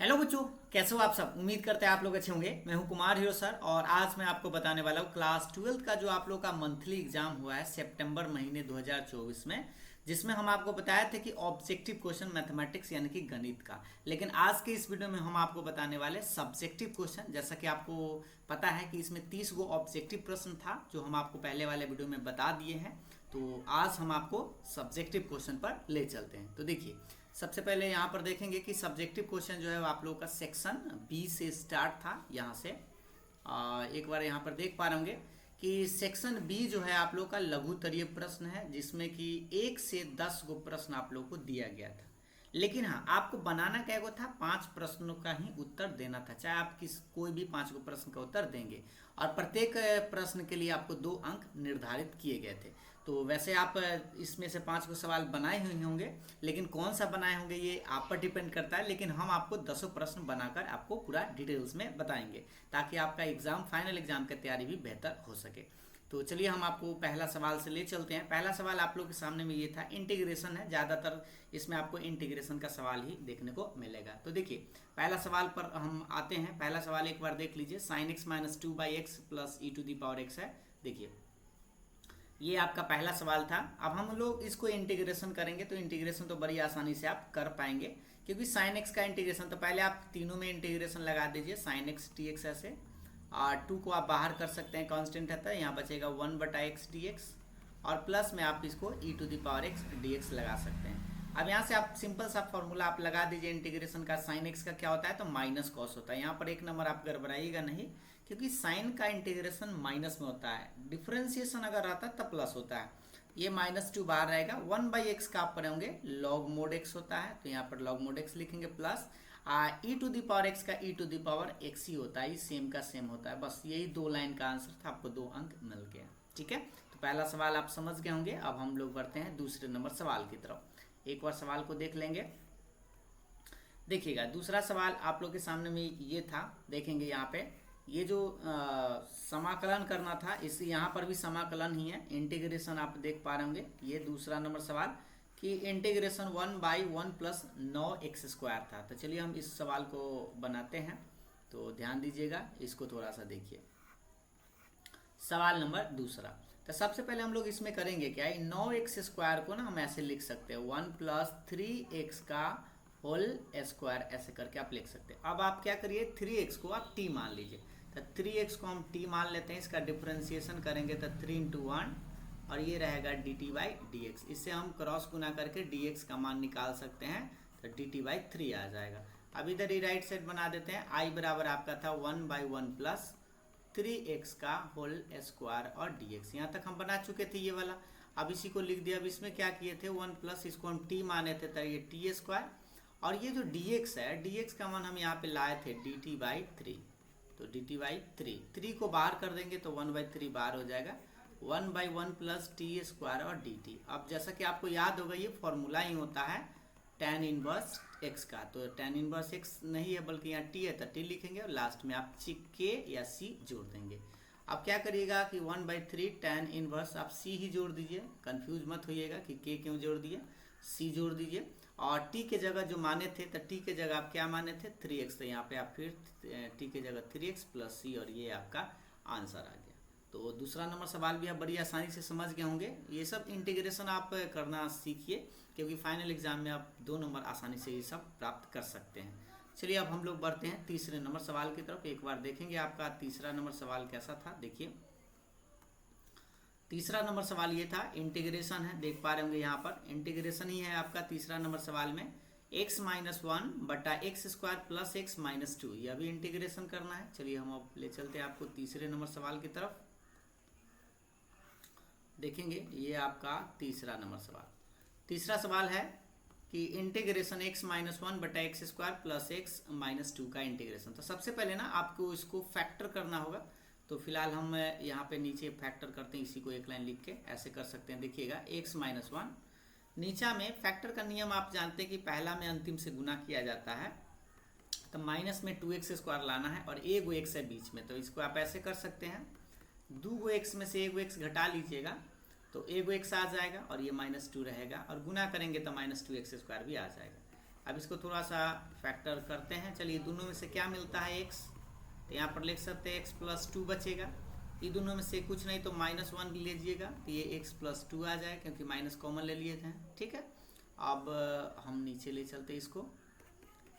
Hello बच्चों, कैसे हो आप सब। उम्मीद करते हैं आप लोग अच्छे होंगे। मैं हूं कुमार हीरो सर और आज मैं आपको बताने वाला हूं क्लास 12 का जो आप लोग का मंथली एग्जाम हुआ है सितंबर महीने 2024 में, जिसमें हम आपको बताए थे कि ऑब्जेक्टिव क्वेश्चन मैथमेटिक्स यानी कि गणित का। लेकिन आज के इस वीडियो में हम आपको बताने वाले सब्जेक्टिव क्वेश्चन। जैसा कि आपको पता है कि इसमें 30 गो ऑब्जेक्टिव प्रश्न था जो हम आपको पहले वाले वीडियो में बता दिए हैं। तो आज हम आपको सब्जेक्टिव क्वेश्चन पर ले चलते हैं। तो देखिए, सबसे पहले यहाँ पर देखेंगे कि सब्जेक्टिव क्वेश्चन जो है वो आप लोगों का सेक्शन बी से स्टार्ट था। यहाँ से एक बार यहाँ पर देख पा रहे होंगे कि सेक्शन बी जो है आप लोग का लघुतरीय प्रश्न है, जिसमें कि 1 से 10 गो प्रश्न आप लोग को दिया गया था। लेकिन हाँ, आपको बनाना क्या गो था, 5 प्रश्नों का ही उत्तर देना था। चाहे आप कोई भी 5 गो प्रश्न का उत्तर देंगे और प्रत्येक प्रश्न के लिए आपको 2 अंक निर्धारित किए गए थे। तो वैसे आप इसमें से 5 गो सवाल बनाए हुए होंगे, लेकिन कौन सा बनाए होंगे ये आप पर डिपेंड करता है। लेकिन हम आपको 10 प्रश्न बनाकर आपको पूरा डिटेल्स में बताएंगे, ताकि आपका एग्जाम, फाइनल एग्जाम की तैयारी भी बेहतर हो सके। तो चलिए हम आपको पहला सवाल से ले चलते हैं। पहला सवाल आप लोग के सामने में ये था, इंटीग्रेशन है। ज़्यादातर इसमें आपको इंटीग्रेशन का सवाल ही देखने को मिलेगा। तो देखिए, पहला सवाल पर हम आते हैं। पहला सवाल एक बार देख लीजिए। Sine x minus 2/x plus e to the power x है। देखिए, ये आपका पहला सवाल था। अब हम लोग इसको इंटीग्रेशन करेंगे, तो इंटीग्रेशन तो बड़ी आसानी से आप कर पाएंगे, क्योंकि साइन एक्स का इंटीग्रेशन तो पहले आप तीनों में इंटीग्रेशन लगा दीजिए। साइन एक्स टी एक्स ऐसे, और 2 को आप बाहर कर सकते हैं, कांस्टेंट रहता है। यहाँ बचेगा 1/x dx, और प्लस में आप इसको e to the power x dx लगा सकते हैं। अब यहाँ से आप सिंपल सा फॉर्मूला आप लगा दीजिए इंटीग्रेशन का। साइन एक्स का क्या होता है, तो माइनस कॉस होता है। यहाँ पर 1 नंबर आप गड़बड़ाइएगा नहीं, क्योंकि साइन का इंटीग्रेशन माइनस में होता है। डिफ्रेंसिएशन अगर रहता है तब प्लस होता है। ये -2 बाहर रहेगा। 1/x का आप पढ़ेंगे लॉग मोड एक्स होता है, तो यहाँ पर लॉग मोड एक्स लिखेंगे। Plus e to the power x का e to the power x ही होता है, ये सेम का सेम होता है। बस यही 2 लाइन का आंसर था, आपको 2 अंक मिल गया। ठीक है, तो पहला सवाल आप समझ गए होंगे। अब हम लोग बढ़ते हैं दूसरे नंबर सवाल की तरफ। एक बार सवाल को देख लेंगे। देखिएगा, दूसरा सवाल आप लोग के सामने में ये था। देखेंगे यहाँ पे, ये जो समाकलन करना था, इस यहाँ पर भी समाकलन ही है, इंटीग्रेशन आप देख पा रहे होंगे। ये दूसरा नंबर सवाल कि इंटीग्रेशन 1/1 प्लस 9x² था। तो चलिए हम इस सवाल को बनाते हैं। तो ध्यान दीजिएगा, इसको थोड़ा सा देखिए। सवाल नंबर दूसरा, तो सबसे पहले हम लोग इसमें करेंगे क्या, 9x² को ना हम ऐसे लिख सकते हैं 1 + 3x का होल स्क्वायर, ऐसे करके आप लिख सकते हैं। अब आप क्या करिए, 3x को आप t मान लीजिए। तो 3x को हम t मान लेते हैं। इसका डिफ्रेंसिएशन करेंगे तो 3 × 1, और ये रहेगा dt/dx। इससे हम क्रॉस गुना करके dx का मान निकाल सकते हैं, तो dt/3 आ जाएगा। अब इधर ही राइट साइड बना देते हैं। I बराबर आपका था 1/1 प्लस 3x का होल स्क्वायर और dx। यहाँ तक हम बना चुके थे ये वाला। अब इसी को लिख दिया। अब इसमें क्या किए थे, 1 प्लस इसको हम t माने थे, तो ये t², और ये जो dx है, dx का मान हम यहाँ पे लाए थे dt/3। तो dt/3, 3 को बाहर कर देंगे तो 1/3 बाहर हो जाएगा। 1/1 प्लस t² और dt। अब जैसा कि आपको याद होगा, ये फॉर्मूला ही होता है tan इनवर्स x का। तो tan इनवर्स x नहीं है, बल्कि यहाँ t है, तो t लिखेंगे और लास्ट में आप k या c जोड़ देंगे। अब क्या करिएगा कि 1/3 tan इनवर्स आप c ही जोड़ दीजिए। कंफ्यूज मत होइएगा कि k क्यों जोड़ दिए, c जोड़ दीजिए। और t के जगह जो माने थे, तो t के जगह आप क्या माने थे, 3x। तो यहाँ पे आप फिर t के जगह 3x प्लस c, और ये आपका आंसर आ गया। तो दूसरा नंबर सवाल भी आप बड़ी आसानी से समझ गए होंगे। ये सब इंटीग्रेशन आप करना सीखिए, क्योंकि फाइनल एग्जाम में आप 2 नंबर आसानी से ये सब प्राप्त कर सकते हैं। चलिए अब हम लोग बढ़ते हैं तीसरे नंबर सवाल की तरफ। एक बार देखेंगे आपका तीसरा नंबर सवाल कैसा था। देखिए, तीसरा नंबर सवाल ये था, इंटीग्रेशन है। देख पा रहे होंगे यहाँ पर इंटीग्रेशन ही है आपका तीसरा नंबर सवाल में। x - 1/x² प्लस x - 2, यह भी इंटीग्रेशन करना है। चलिए हम अब ले चलते हैं आपको तीसरे नंबर सवाल की तरफ। देखेंगे, ये आपका तीसरा नंबर सवाल। तीसरा सवाल है कि integration x - 1/x² plus x - 2 का इंटीग्रेशन। तो सबसे पहले ना आपको इसको फैक्टर करना होगा। तो फिलहाल हम यहाँ पे नीचे फैक्टर करते हैं, इसी को एक लाइन लिख के ऐसे कर सकते हैं। देखिएगा, x - 1, नीचा में फैक्टर का नियम आप जानते हैं कि पहला में अंतिम से गुना किया जाता है। तो माइनस में 2x² लाना है, और एक गो x है बीच में, तो इसको आप ऐसे कर सकते हैं। 2 गो x में से 1 गो x घटा लीजिएगा, तो 1 गो x आ जाएगा, और ये -2 रहेगा, और गुना करेंगे तो -2x² भी आ जाएगा। अब इसको थोड़ा सा फैक्टर करते हैं। चलिए दोनों में से क्या मिलता है x, तो यहाँ पर लिख सकते हैं x+2 बचेगा। ये दोनों में से कुछ नहीं तो -1 भी लीजिएगा तो ये x+2 आ जाए, क्योंकि माइनस कॉमन ले लिए थे। ठीक है, अब हम नीचे ले चलते इसको।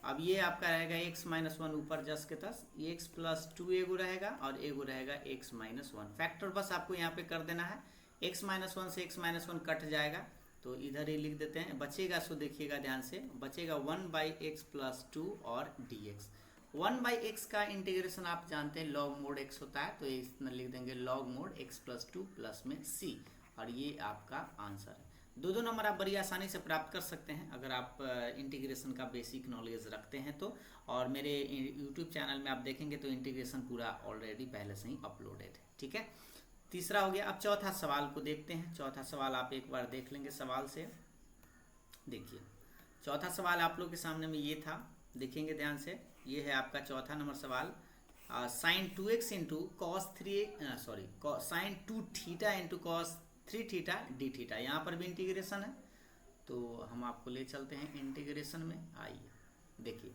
अब ये आपका रहेगा x-1 ऊपर जस के तस, ये x+2 एगो रहेगा और एगो रहेगा x-1। फैक्टर बस आपको यहाँ पे कर देना है। x-1 से x-1 कट जाएगा तो इधर ही लिख देते हैं। बचेगा सो देखिएगा ध्यान से, बचेगा 1/x+2 और dx। 1/x का इंटीग्रेशन आप जानते हैं log mod x होता है, तो इसमें लिख देंगे log mod x+2 प्लस में c, और ये आपका आंसर है। दो नंबर आप बड़ी आसानी से प्राप्त कर सकते हैं अगर आप इंटीग्रेशन का बेसिक नॉलेज रखते हैं तो। और मेरे यूट्यूब चैनल में आप देखेंगे तो इंटीग्रेशन पूरा ऑलरेडी पहले से ही अपलोडेड है। ठीक है, तीसरा हो गया। अब चौथा सवाल को देखते हैं। चौथा सवाल आप एक बार देख लेंगे सवाल से। देखिए चौथा सवाल आप लोग के सामने में ये था, देखेंगे ध्यान से। ये है आपका चौथा नंबर सवाल। sin 2x into cos 3 sorry sin 2θ into cos 3θ dθ। यहाँ पर भी इंटीग्रेशन है, तो हम आपको ले चलते हैं इंटीग्रेशन में। आइए देखिए,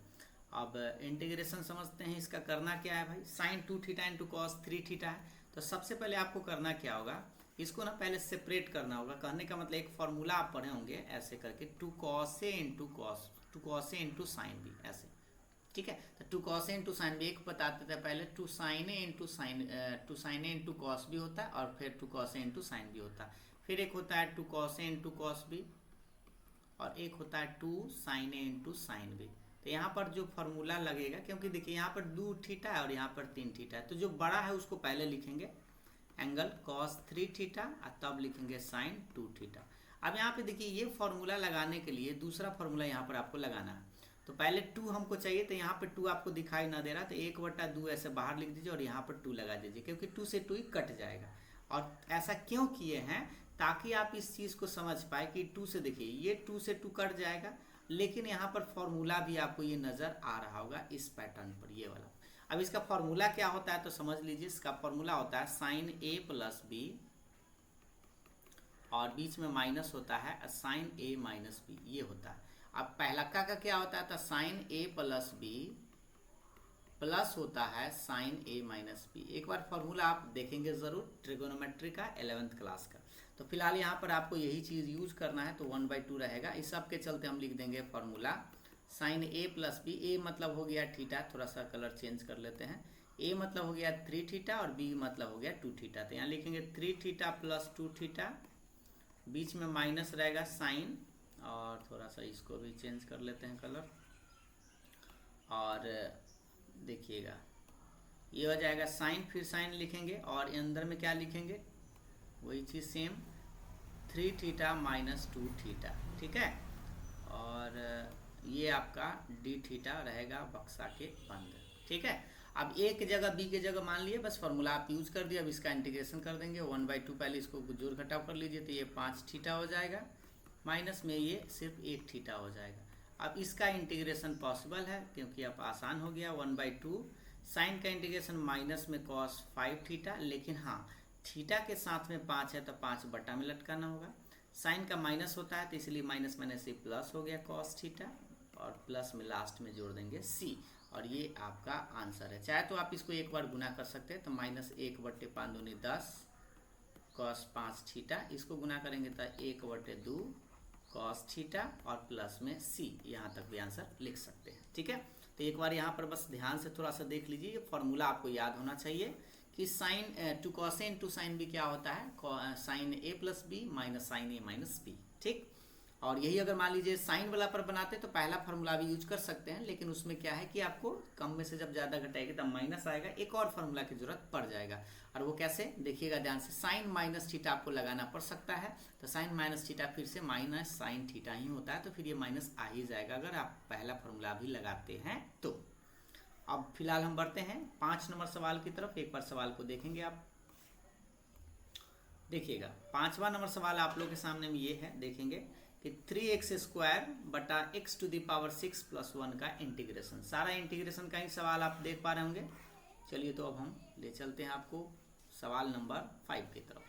अब इंटीग्रेशन समझते हैं। इसका करना क्या है भाई, sin 2θ इंटू कॉस 3θ है, तो सबसे पहले आपको करना क्या होगा, इसको ना पहले सेपरेट करना होगा। कहने का मतलब एक फॉर्मूला आप पढ़े होंगे ऐसे करके, 2 cos A into sine B ऐसे। ठीक है, तो 2 cos A into sine B एक बताते थे पहले, 2 sin A into cos B होता है, और फिर 2 cos A into sine B होता है। फिर एक होता है 2 cos A into cos B, और एक होता है 2 sin A into sine B। तो यहाँ पर जो फॉर्मूला लगेगा, क्योंकि देखिए यहाँ पर 2θ है और यहाँ पर 3θ है, तो जो बड़ा है उसको पहले लिखेंगे एंगल cos 3θ, और तब लिखेंगे sin 2θ। अब यहाँ पे देखिए ये फॉर्मूला लगाने के लिए दूसरा फॉर्मूला यहाँ पर आपको लगाना है। तो पहले 2 हमको चाहिए, तो यहाँ पे 2 आपको दिखाई ना दे रहा, तो 1/2 ऐसे बाहर लिख दीजिए और यहाँ पर 2 लगा दीजिए, क्योंकि 2 से 2 ही कट जाएगा। और ऐसा क्यों किए हैं, ताकि आप इस चीज़ को समझ पाए कि 2 से, देखिए ये 2 से 2 कट जाएगा, लेकिन यहाँ पर फॉर्मूला भी आपको ये नज़र आ रहा होगा इस पैटर्न पर, ये वाला। अब इसका फॉर्मूला क्या होता है तो समझ लीजिए। इसका फॉर्मूला होता है sin A प्लस B, और बीच में माइनस होता है sin A माइनस B, ये होता है। अब पहला का क्या होता है, तो sin A plus B plus होता है sin A माइनस B। एक बार फॉर्मूला आप देखेंगे ज़रूर, ट्रिगोनोमेट्री का 11th क्लास का। तो फिलहाल यहाँ पर आपको यही चीज़ यूज करना है, तो 1/2 रहेगा। इस सब के चलते हम लिख देंगे formula sin A plus B। A मतलब हो गया थीटा, थोड़ा सा कलर चेंज कर लेते हैं। A मतलब हो गया 3θ और B मतलब हो गया 2θ। तो यहाँ लिखेंगे 3θ प्लस 2θ, बीच में माइनस रहेगा साइन, और थोड़ा सा इसको भी चेंज कर लेते हैं कलर। और देखिएगा ये हो जाएगा साइन, फिर साइन लिखेंगे, और अंदर में क्या लिखेंगे, वही चीज़ सेम, 3θ माइनस 2θ। ठीक है, और ये आपका dθ रहेगा बक्सा के अंदर। ठीक है, अब ए की जगह बी की जगह मान लिए, बस फॉर्मूला आप यूज कर दिया। अब इसका इंटीग्रेशन कर देंगे 1/2, पहले इसको जोड़ घटाव कर लीजिए, तो ये 5θ हो जाएगा, माइनस में ये सिर्फ 1θ हो जाएगा। अब इसका इंटीग्रेशन पॉसिबल है, क्योंकि अब आसान हो गया। 1/2 साइन का इंटीग्रेशन माइनस में cos 5θ, लेकिन हाँ थीटा के साथ में 5 है तो 5 बटा में लटकाना होगा। साइन का माइनस होता है, तो इसलिए माइनस माइनस से प्लस हो गया cos थीटा, और प्लस में लास्ट में जोड़ देंगे c, और ये आपका आंसर है। चाहे तो आप इसको एक बार गुना कर सकते हैं, तो -1/5 दूनी 10 cos 5θ, इसको गुना करेंगे तो 1/2 cos थीटा, और प्लस में c, यहाँ तक भी आंसर लिख सकते हैं। ठीक है, तो एक बार यहाँ पर बस ध्यान से थोड़ा सा देख लीजिए, ये फॉर्मूला आपको याद होना चाहिए कि sine 2 cos A into sine B क्या होता है, sin A plus B minus sin A minus B। ठीक, और यही अगर मान लीजिए साइन वाला पर बनाते तो पहला फार्मूला भी यूज कर सकते हैं, लेकिन उसमें क्या है कि आपको कम में से जब ज़्यादा घटाएगी तब माइनस आएगा, एक और फार्मूला की जरूरत पड़ जाएगा। और वो कैसे, देखिएगा ध्यान से, साइन माइनस थीटा आपको लगाना पड़ सकता है, तो साइन माइनस थीटा फिर से माइनस साइन थीटा ही होता है, तो फिर ये माइनस आ ही जाएगा अगर आप पहला फार्मूला भी लगाते हैं तो। अब फिलहाल हम बढ़ते हैं 5 नंबर सवाल की तरफ। एक बार सवाल को देखेंगे आप, देखिएगा 5वां नंबर सवाल आप लोग के सामने में ये है, देखेंगे कि 3x² बटा x⁻6 + 1 का इंटीग्रेशन। सारा इंटीग्रेशन का ही सवाल आप देख पा रहे होंगे। चलिए तो अब हम ले चलते हैं आपको सवाल नंबर 5 की तरफ।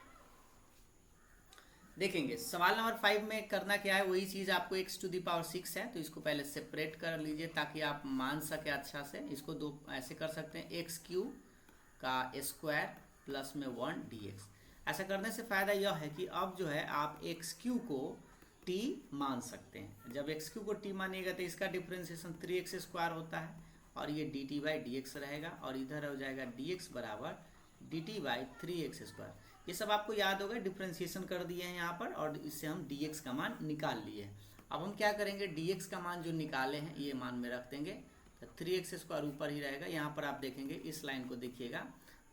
देखेंगे सवाल नंबर 5 में करना क्या है, वही चीज़ आपको x⁶ है, तो इसको पहले सेपरेट कर लीजिए ताकि आप मान सके अच्छा से। इसको दो ऐसे कर सकते हैं, x³ का स्क्वायर प्लस में 1 dx। ऐसा करने से फ़ायदा यह है कि अब जो है आप x³ को t मान सकते हैं। जब x³ को t मानिएगा तो इसका डिफ्रेंसिएशन 3x² होता है और ये dt/dx रहेगा, और इधर हो जाएगा dx बराबर dt/3x²। ये सब आपको याद होगा, डिफ्रेंसिएशन कर दिए हैं यहाँ पर, और इससे हम dx का मान निकाल लिए हैं। अब हम क्या करेंगे, dx का मान जो निकाले हैं ये मान में रख देंगे, तो 3x² ऊपर ही रहेगा। यहाँ पर आप देखेंगे इस लाइन को देखिएगा,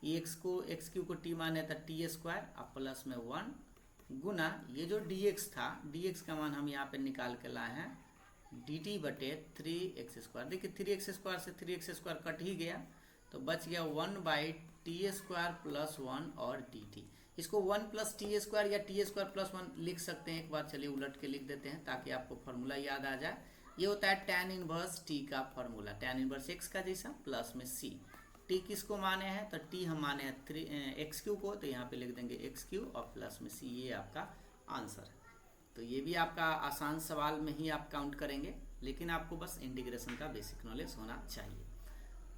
ये x³ को t माने था t² अब प्लस में 1 गुना ये जो dx था, dx का मान हम यहाँ पे निकाल के लाए हैं dt/3x²। देखिए 3x² से 3x² कट ही गया, तो बच गया 1/t² प्लस 1 और dt। इसको 1 + t² या t² प्लस 1 लिख सकते हैं। एक बार चलिए उलट के लिख देते हैं ताकि आपको फार्मूला याद आ जाए। ये होता है tan इनवर्स t का फार्मूला, tan इनवर्स x का जैसा प्लस में c। t किसको माने हैं, तो t हम माने हैं x³ को, तो यहाँ पे लिख देंगे x³ और प्लस में c। ये आपका आंसर है। तो ये भी आपका आसान सवाल में ही आप काउंट करेंगे, लेकिन आपको बस इंटीग्रेशन का बेसिक नॉलेज होना चाहिए।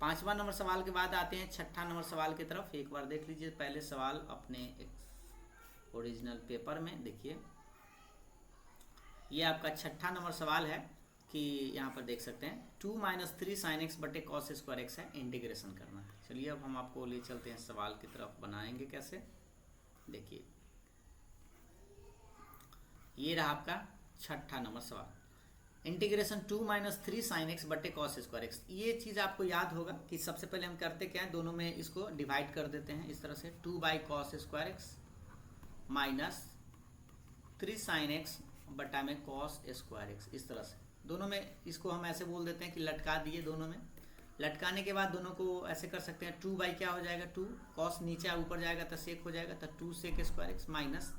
5वां नंबर सवाल के बाद आते हैं 6ठा नंबर सवाल की तरफ। एक बार देख लीजिए पहले सवाल अपने ओरिजिनल पेपर में। देखिए ये आपका 6ठा नंबर सवाल है कि यहाँ पर देख सकते हैं 2 - 3 sin x बटे cos² x है, इंटीग्रेशन करना है। चलिए अब हम आपको ले चलते हैं सवाल की तरफ, बनाएंगे कैसे। देखिए ये रहा आपका 6ठा नंबर सवाल, इंटीग्रेशन 2 - 3 sin x बटे cos² x। ये चीज़ आपको याद होगा कि सबसे पहले हम करते क्या है, दोनों में इसको डिवाइड कर देते हैं इस तरह से, 2/cos² x minus 3 sin x बटा में cos² x। इस तरह से दोनों में इसको हम ऐसे बोल देते हैं कि लटका दिए। दोनों में लटकाने के बाद दोनों को ऐसे कर सकते हैं, 2 क्या हो जाएगा 2, cos नीचे ऊपर जाएगा तो sec हो जाएगा, तो 2 sec² x माइनस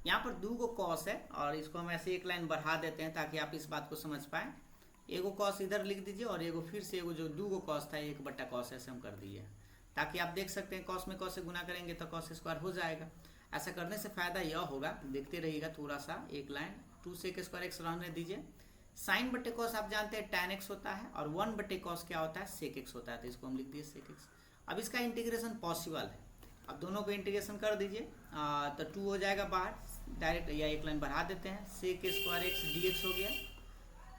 यहाँ पर 2 को cos है और इसको हम ऐसे एक लाइन बढ़ा देते हैं ताकि आप इस बात को समझ पाएँ। एगो cos इधर लिख दीजिए और एगो फिर से एगो जो 2 को cos था 1/cos ऐसे हम कर दिए, ताकि आप देख सकते हैं cos में cos से गुना करेंगे तो cos² हो जाएगा। ऐसा करने से फ़ायदा यह होगा, देखते रहिएगा थोड़ा सा, एक लाइन 2 sec² x रहने दीजिए। साइन बटे cos आप जानते हैं tan x होता है, और 1/cos क्या होता है sec x होता है, तो इसको हम लिख दिए sec x। अब इसका इंटीग्रेशन पॉसिबल है, अब दोनों को इंटीग्रेशन कर दीजिए, तो 2 हो जाएगा बाहर डायरेक्ट, या एक लाइन बढ़ा देते हैं, sec² x dx हो गया,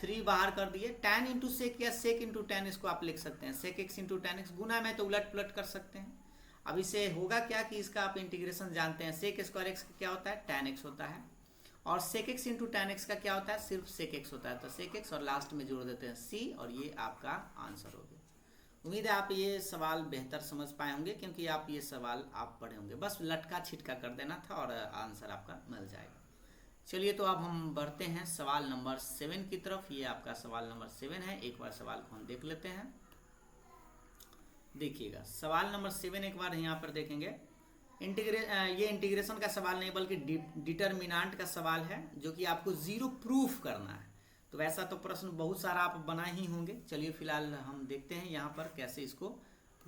3 बाहर कर दिए, tan × sec या sec × tan इसको आप लिख सकते हैं, sec x × tan x। गुना में तो उलट पुलट कर सकते हैं। अब इसे होगा क्या कि इसका आप इंटीग्रेशन जानते हैं, sec² x का क्या होता है tan x होता है, और sec x × tan x का क्या होता है, सिर्फ sec x होता है, तो sec x और लास्ट में जोड़ देते हैं c, और ये आपका आंसर हो गया। उम्मीद है आप ये सवाल बेहतर समझ पाए होंगे, क्योंकि आप ये सवाल आप पढ़े होंगे, बस लटका छिटका कर देना था और आंसर आपका मिल जाएगा। चलिए तो अब हम बढ़ते हैं सवाल नंबर 7 की तरफ। ये आपका सवाल नंबर 7 है, एक बार सवाल को हम देख लेते हैं। देखिएगा सवाल नंबर 7 एक बार यहाँ पर देखेंगे, ये इंटीग्रेशन का सवाल नहीं बल्कि डिटर्मिनेंट का सवाल है, जो कि आपको जीरो प्रूफ करना है। तो वैसा तो प्रश्न बहुत सारा आप बनाए ही होंगे। चलिए फिलहाल हम देखते हैं यहाँ पर कैसे इसको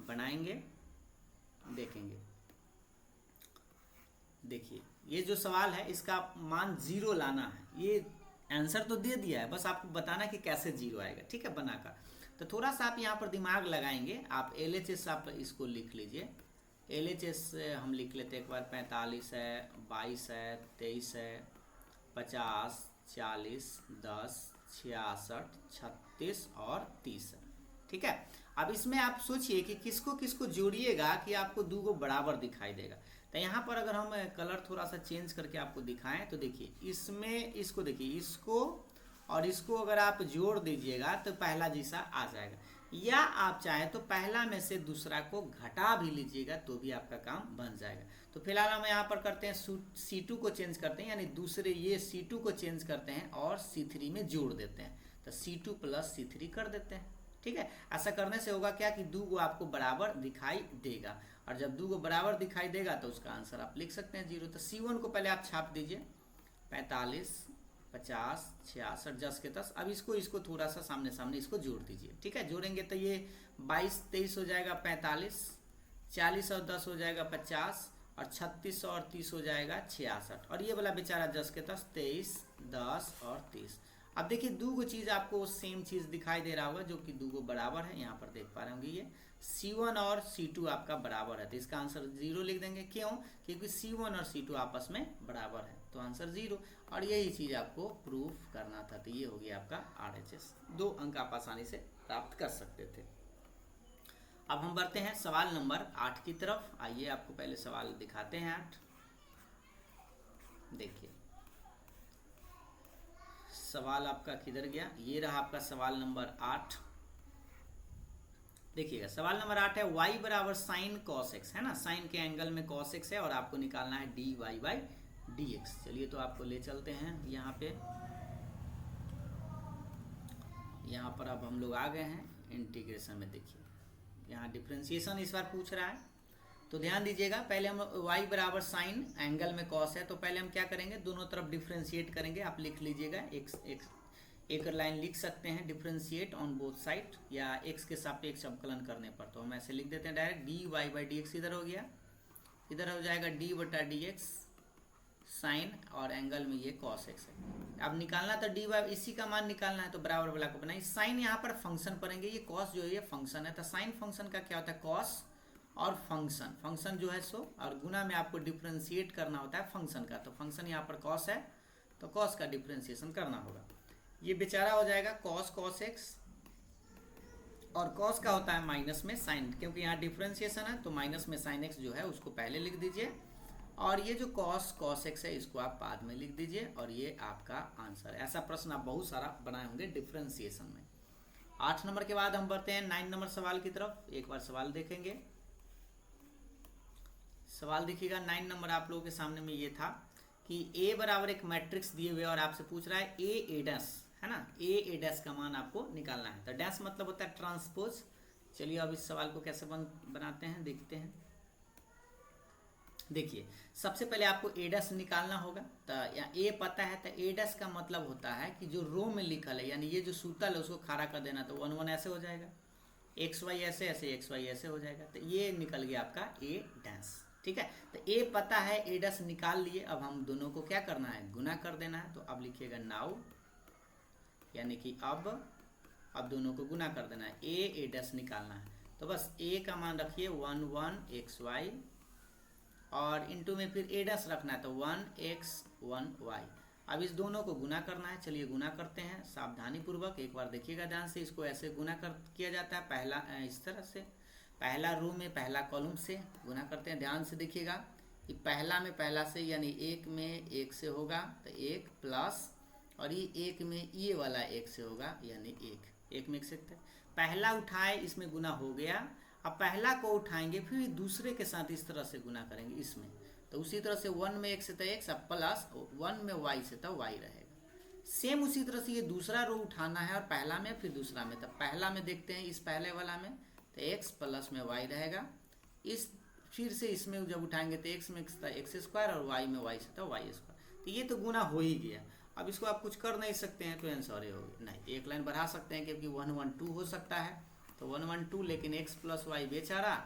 बनाएंगे, देखेंगे। देखिए ये जो सवाल है इसका मान 0 लाना है। ये आंसर तो दे दिया है, बस आपको बताना कि कैसे 0 आएगा, ठीक है, बनाकर। तो थोड़ा सा आप यहाँ पर दिमाग लगाएंगे। आप LHS आप इसको लिख लीजिए, LHS हम लिख लेते हैं एक बार, 45 है, 22 है, 23 है, 50, 40, 10, 66, 36 और 30 है, ठीक है। अब इसमें आप सोचिए कि किसको किसको जोड़िएगा कि आपको 2 को बराबर दिखाई देगा। तो यहाँ पर अगर हम कलर थोड़ा सा चेंज करके आपको दिखाएं तो देखिए इसमें इसको देखिए, इसको और इसको अगर आप जोड़ दीजिएगा तो पहला जैसा आ जाएगा, या आप चाहें तो पहला में से दूसरा को घटा भी लीजिएगा तो भी आपका काम बन जाएगा। तो फिलहाल हम यहाँ पर करते हैं C2 को चेंज करते हैं, यानी दूसरे ये C2 को चेंज करते हैं और C3 में जोड़ देते हैं, तो C2 + C3 कर देते हैं, ठीक है। ऐसा करने से होगा क्या कि 2 को आपको बराबर दिखाई देगा, और जब 2 को बराबर दिखाई देगा तो उसका आंसर आप लिख सकते हैं 0। तो C1 को पहले आप छाप दीजिए, 45, 50, 66, 10 के 10। अब इसको थोड़ा सा सामने सामने इसको जोड़ दीजिए, ठीक है। जोड़ेंगे तो ये 22, 23 हो जाएगा 45, 40 और 10 हो जाएगा 50, और 36 और 30 हो जाएगा 66। और ये वाला बेचारा 10 के 10 23, 10 और 30। अब देखिए दो गो चीज़ आपको सेम चीज़ दिखाई दे रहा होगा जो कि दो गो बराबर है, यहाँ पर देख पा रहे होंगे ये C1 और C2 आपका बराबर है, तो इसका आंसर 0 लिख देंगे। क्यों? क्योंकि C1 और C2 आपस में बराबर है, तो आंसर 0। और यही चीज़ आपको प्रूफ करना था, तो ये हो गया आपका RHS। 2 अंक आप आसानी से प्राप्त कर सकते थे। अब हम बढ़ते हैं सवाल नंबर 8 की तरफ। आइए आपको पहले सवाल दिखाते हैं 8। देखिए सवाल आपका किधर गया, ये रहा आपका सवाल नंबर 8। देखिएगा सवाल नंबर 8 है y बराबर साइन कॉस एक्स, है ना, साइन के एंगल में कॉस एक्स है और आपको निकालना है dy बाई dx। चलिए तो आपको ले चलते हैं यहाँ पे। यहाँ पर अब हम लोग आ गए हैं इंटीग्रेशन में। देखिए यहाँ डिफ्रेंशिएशन इस बार पूछ रहा है, तो ध्यान दीजिएगा। पहले हम y बराबर साइन एंगल में कॉस है, तो पहले हम क्या करेंगे, दोनों तरफ डिफ्रेंशिएट करेंगे। आप लिख लीजिएगा, एक लाइन लिख सकते हैं डिफ्रेंशिएट ऑन बोथ साइड, या x के सापेक्ष अवकलन करने पर। तो हम ऐसे लिख देते हैं डायरेक्ट dy बाई dx इधर हो गया, इधर हो जाएगा d बटा dx साइन और एंगल में ये cos x है। अब निकालना तो dy, इसी का मान निकालना है, तो बराबर वाला को बनाइए। साइन यहाँ पर फंक्शन पढ़ेंगे, ये cos जो है ये फंक्शन है, तो साइन फंक्शन का क्या होता है cos और फंक्शन जो है सो, और गुना में आपको डिफ्रेंशिएट करना होता है फंक्शन का, तो फंक्शन यहाँ पर cos है, तो cos का डिफ्रेंशिएशन करना होगा। ये बेचारा हो जाएगा cos x, और cos का होता है माइनस में साइन, क्योंकि यहाँ डिफ्रेंशिएशन है तो माइनस में साइन x जो है उसको पहले लिख दीजिए, और ये जो cos x है इसको आप बाद में लिख दीजिए, और ये आपका आंसर है। ऐसा प्रश्न आप बहुत सारा बनाए होंगे डिफ्रेंशिएशन में। 8 नंबर के बाद हम बढ़ते हैं 9 नंबर सवाल की तरफ। एक बार सवाल देखेंगे। सवाल देखिएगा 9 नंबर आप लोगों के सामने में ये था कि a बराबर एक मैट्रिक्स दिए हुए और आपसे पूछ रहा है a डैश, है ना, a डैश का मान आपको निकालना है। तो डैश मतलब होता है ट्रांसपोज। चलिए अब इस सवाल को कैसे बनाते हैं देखते हैं। देखिए सबसे पहले आपको a डैश निकालना होगा, तो या a पता है, तो a डैश का मतलब होता है कि जो रो में लिखल है, यानी ये जो सूतल है उसको खड़ा कर देना, तो 1 1 ऐसे हो जाएगा, एक्स वाई ऐसे ऐसे एक्स वाई ऐसे हो जाएगा, तो ये निकल गया आपका a डैश। ठीक है, तो a पता है, a डैश निकाल लिए। अब हम दोनों को क्या करना है, गुना कर देना है। तो अब लिखिएगा नाउ, यानी कि अब दोनों को गुना कर देना है, a डैश निकालना है। तो बस a का मान रखिए 1 1 एक्स वाई, और इंटू में फिर a डैश रखना है, तो 1x 1y। अब इस दोनों को गुना करना है। चलिए गुना करते हैं सावधानी पूर्वक, एक बार देखिएगा ध्यान से। इसको ऐसे गुना किया जाता है, पहला इस तरह से, पहला रो में पहला कॉलम से गुना करते हैं। ध्यान से देखिएगा कि पहला में पहला से, यानी एक में एक से होगा तो एक प्लस, और ये एक में ये वाला एक से होगा, यानी एक में एक से पहला उठाए, इसमें गुना हो गया। अब पहला को उठाएंगे फिर दूसरे के साथ इस तरह से गुना करेंगे इसमें, तो उसी तरह से 1 में x से तो x, अब प्लस 1 में y से तो y रहेगा। सेम उसी तरह से ये दूसरा रो उठाना है, और पहला में फिर दूसरा में, तो पहला में देखते हैं, इस पहले वाला में तो x प्लस में y रहेगा। इस फिर से इसमें जब उठाएंगे तो x में एक्स स्क्वायर, और y में y से तो y स्क्वायर, तो ये तो गुना हो ही गया। अब इसको आप कुछ कर नहीं सकते हैं, तो आंसर हो गया। नहीं, एक लाइन बढ़ा सकते हैं, क्योंकि 1 1 2 हो सकता है, तो 1 1 2, लेकिन x प्लस वाई बेचारा,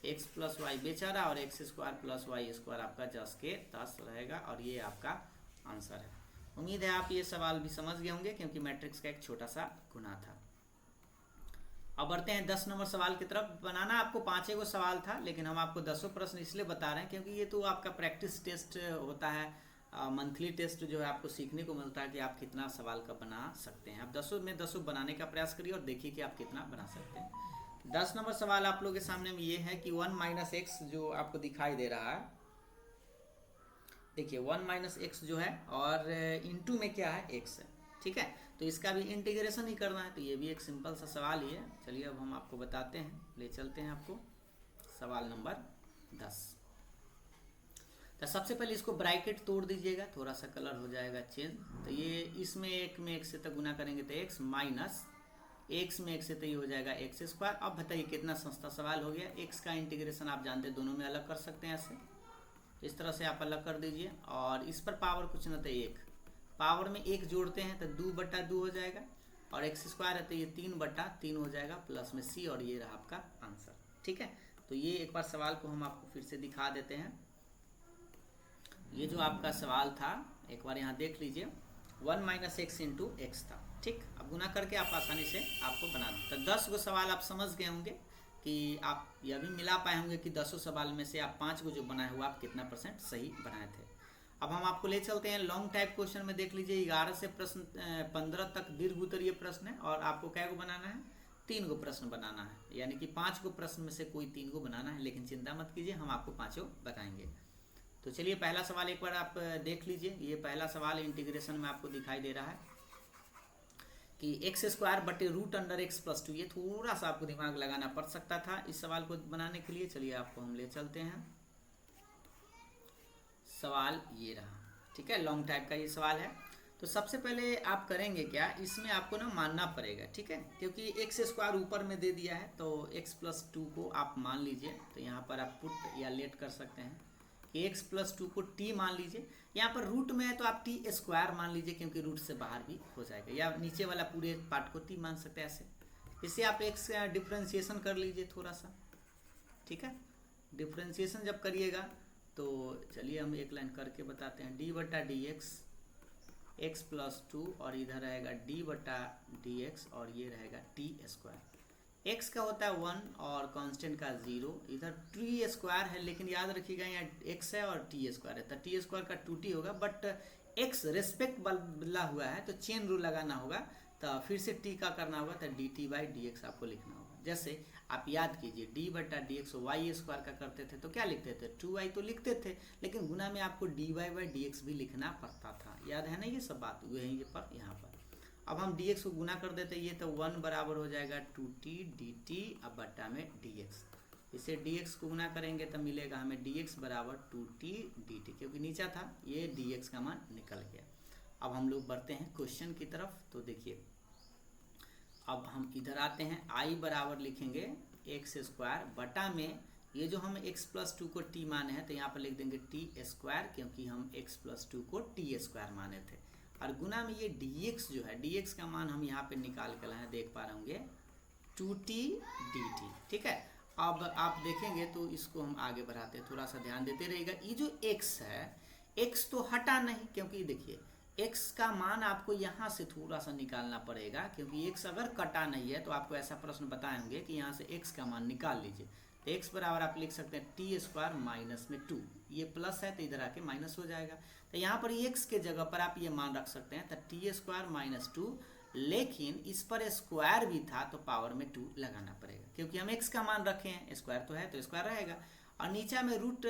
x प्लस वाई बेचारा, और x square plus y square आपका 10 के 10 रहेगा, और ये आपका आंसर है। उम्मीद है आप ये सवाल भी समझ गए होंगे, क्योंकि मैट्रिक्स का एक छोटा सा गुना था। अब बढ़ते हैं 10 नंबर सवाल की तरफ। बनाना आपको 5 गो सवाल था, लेकिन हम आपको 10 प्रश्न इसलिए बता रहे हैं क्योंकि ये तो आपका प्रैक्टिस टेस्ट होता है, मंथली टेस्ट जो है आपको सीखने को मिलता है कि आप कितना सवाल का बना सकते हैं। आप 10 में 10 बनाने का प्रयास करिए और देखिए कि आप कितना बना सकते हैं। 10 नंबर सवाल आप लोगों के सामने में ये है कि 1 माइनस एक्स जो आपको दिखाई दे रहा है, देखिए 1 माइनस एक्स जो है, और इंटू में क्या है एक्स है। ठीक है, तो इसका भी इंटीग्रेशन ही करना है, तो ये भी एक सिंपल सा सवाल ही है। चलिए अब हम आपको बताते हैं, ले चलते हैं आपको सवाल नंबर 10। तो सबसे पहले इसको ब्रैकेट तोड़ दीजिएगा, थोड़ा सा कलर हो जाएगा चेंज। तो ये इसमें एक में एक से तक गुना करेंगे तो x माइनस एक्स में एक से तो ये हो जाएगा एक्स स्क्वायर। अब बताइए कितना सस्ता सवाल हो गया। एक्स का इंटीग्रेशन आप जानते हैं दोनों में अलग कर सकते हैं, ऐसे इस तरह से आप अलग कर दीजिए, और इस पर पावर कुछ ना तो एक पावर में एक जोड़ते हैं तो 2 बटा 2 हो जाएगा, और एक्स स्क्वायर है तो ये 3 बटा 3 हो जाएगा, प्लस में c, और ये रहा आपका आंसर। ठीक है, तो ये एक बार सवाल को हम आपको फिर से दिखा देते हैं। ये जो आपका सवाल था एक बार यहाँ देख लीजिए, 1 माइनस एक्स इंटू एक्स था। ठीक, अब गुना करके आप आसानी से आपको बना दो। तो 10 गो सवाल आप समझ गए होंगे कि आप यह भी मिला पाए होंगे कि 10 सवाल में से आप 5 गो जो बनाए हुआ आप कितना % सही बनाए थे। अब हम आपको ले चलते हैं लॉन्ग टाइप क्वेश्चन में। देख लीजिए 11 से प्रश्न 15 तक दीर्घ उत्तरीय प्रश्न है और आपको कै गो बनाना है, 3 गो प्रश्न बनाना है, यानी कि 5 गो प्रश्न में से कोई 3 गो बनाना है। लेकिन चिंता मत कीजिए, हम आपको 5 बताएंगे। तो चलिए पहला सवाल एक बार आप देख लीजिए। ये पहला सवाल इंटीग्रेशन में आपको दिखाई दे रहा है कि एक्स स्क्वायर बटे रूट अंडर एक्स प्लस 2। ये थोड़ा सा आपको दिमाग लगाना पड़ सकता था इस सवाल को बनाने के लिए। चलिए आपको हम ले चलते हैं। सवाल ये रहा, ठीक है, लॉन्ग टाइप का ये सवाल है। तो सबसे पहले आप करेंगे क्या, इसमें आपको ना मानना पड़ेगा, ठीक है, क्योंकि एक्स स्क्वायर ऊपर में दे दिया है तो एक्स प्लस 2 को आप मान लीजिए। तो यहाँ पर आप पुट या लेट कर सकते हैं कि एक्स प्लस 2 को टी मान लीजिए। यहाँ पर रूट में है तो आप टी स्क्वायर मान लीजिए, क्योंकि रूट से बाहर भी हो जाएगा, या नीचे वाला पूरे पार्ट को टी मान सकते हैं ऐसे। इससे आप एक्स डिफ्रेंशिएशन कर लीजिए थोड़ा सा, ठीक है। डिफ्रेंशिएशन जब करिएगा तो चलिए हम एक लाइन करके बताते हैं। डी बटा डी एक्स प्लस 2 और इधर रहेगा डी बटा डी एक्स और ये रहेगा टी स्क्वायर। एक्स का होता है 1 और कांस्टेंट का 0। इधर टी स्क्वायर है, लेकिन याद रखिएगा यहाँ एक्स है और टी स्क्वायर है, तो टी स्क्वायर का 2t होगा। बट एक्स रेस्पेक्ट बदला हुआ है तो चेन रूल लगाना होगा, तो फिर से टी का करना होगा, तो D T by d x आपको लिखना होगा। जैसे आप याद कीजिए डी बटा डी एक्स वाई स्क्वायर का करते थे तो क्या लिखते थे, 2y तो लिखते थे, लेकिन गुना में आपको d y by d x भी लिखना पड़ता था। याद है ना ये सब बात, हुए हैं ये पर यहाँ पर। अब हम डी एक्स को गुना कर देते, ये तो 1 बराबर हो जाएगा 2t dt अब बट्टा में dx। इसे dx को गुना करेंगे तो मिलेगा हमें dx बराबर 2t dt, क्योंकि नीचा था ये dx का मान निकल गया। अब हम लोग बढ़ते हैं क्वेश्चन की तरफ। तो देखिए अब हम इधर आते हैं, i बराबर लिखेंगे एक्स स्क्वायर बटा में ये जो हम x प्लस 2 को t माने हैं तो यहाँ पर लिख देंगे टी स्क्वायर, क्योंकि हम x प्लस 2 को टी स्क्वायर माने थे। और गुना में ये dx जो है, dx का मान हम यहाँ पे निकाल कर लाए हैं, देख पा रहे होंगे 2t dt, ठीक है। अब आप देखेंगे तो इसको हम आगे बढ़ाते हैं, थोड़ा सा ध्यान देते रहिएगा। ये जो x है, x तो हटा नहीं, क्योंकि देखिए x का मान आपको यहाँ से थोड़ा सा निकालना पड़ेगा, क्योंकि x अगर कटा नहीं है तो आपको ऐसा प्रश्न बताए होंगे कि यहाँ से x का मान निकाल लीजिए। तो x बराबर आप लिख सकते हैं टी स्क्वायर माइनस में 2, ये प्लस है तो इधर आके माइनस हो जाएगा। तो यहाँ पर x के जगह पर आप ये मान रख सकते हैं, तो टी स्क्वायर माइनस 2, लेकिन इस पर स्क्वायर भी था तो पावर में 2 लगाना पड़ेगा, क्योंकि हम x का मान रखे हैं, स्क्वायर तो है तो स्क्वायर रहेगा। और नीचा में रूट